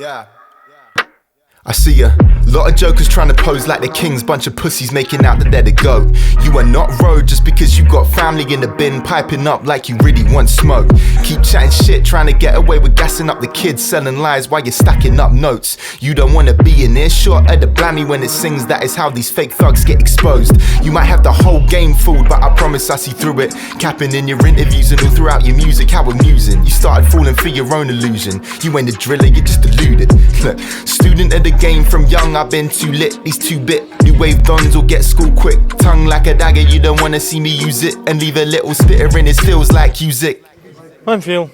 Yeah. I see a lot of jokers trying to pose like they're kings, bunch of pussies making out that they're the GOAT. You are not road just because you got family in the bin, piping up like you really want smoke. Keep chatting shit, trying to get away with gassing up the kids, selling lies while you're stacking up notes. You don't want to be in earshot of the blammy when it sings, that is how these fake thugs get exposed. You might have the whole game fooled, but I promise I see through it. Capping in your interviews and all throughout your music, how amusing. You started falling for your own illusion. You ain't a driller, you just deluded. Look, student of the game from young, I've been too lit. These 2-bit new wave dons will get school quick. Tongue like a dagger, you don't wanna see me use it, and leave a little spitter in his feels like music. I'm Phil.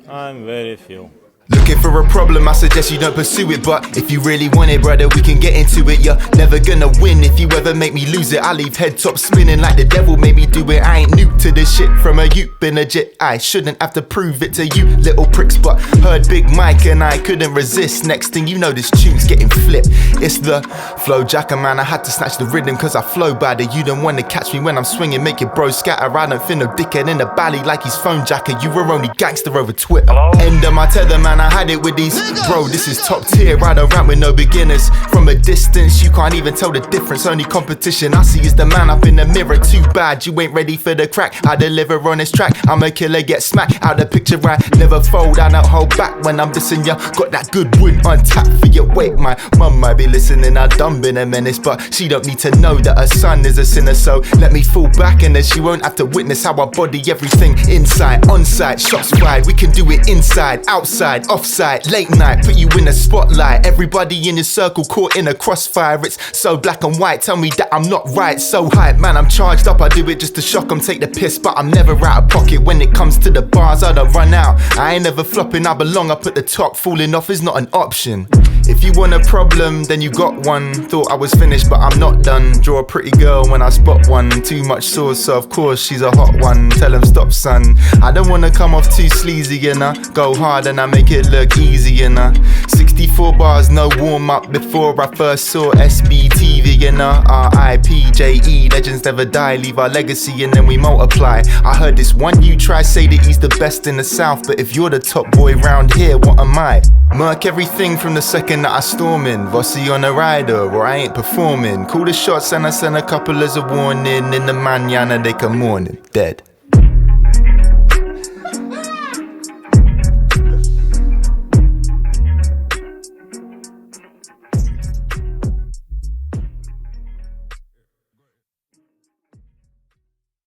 I'm very Phil. Looking for a problem, I suggest you don't pursue it. But if you really want it, brother, we can get into it. You're never gonna win if you ever make me lose it. I leave head top spinning like the devil made me do it. I ain't new to this shit from a youth, been legit. I shouldn't have to prove it to you little pricks, but heard Big Mike and I couldn't resist. Next thing you know, this tune's getting flipped. It's the flow jacker, man, I had to snatch the rhythm cause I flow badder. You don't wanna catch me when I'm swinging, make your bro scatter. I don't fit no dickhead in the valley like he's phone jacker. You were only gangster over Twitter. End of my tether, man, I had it with these. Bro, this is top tier, I don't rap with no beginners. From a distance, you can't even tell the difference. Only competition I see is the man up in the mirror. Too bad, you ain't ready for the crack. I deliver on this track, I'm a killer, get smacked out the picture. I never fold, I don't hold back when I'm dissing ya. Got that good wood on tap for your weight. My mum might be listening, I done been a menace, but she don't need to know that her son is a sinner. So let me fall back and then she won't have to witness how I body everything inside, on site, shots fired. We can do it inside, outside, offside, late night, put you in the spotlight. Everybody in your circle caught in a crossfire. It's so black and white, tell me that I'm not right. So hype, man, I'm charged up, I do it just to shock them, take the piss, but I'm never out of pocket. When it comes to the bars, I don't run out. I ain't never flopping, I belong up at the top. Falling off is not an option. If you want a problem, then you got one. Thought I was finished, but I'm not done. Draw a pretty girl when I spot one. Too much sauce, so of course she's a hot one. Tell him stop, son. I don't wanna come off too sleazy, you know. Go hard and I make it look easy, you know. 64 bars, no warm up before I first saw SBTV, you know. RIPJE, legends never die, leave our legacy and then we multiply. I heard this one you try say that he's the best in the south, but if you're the top boy round here, what am I? Murk everything from the second that I storm in. Vossi on a rider or I ain't performing. Call the shots and I send a couple as a warning. In the manana they come morning, dead.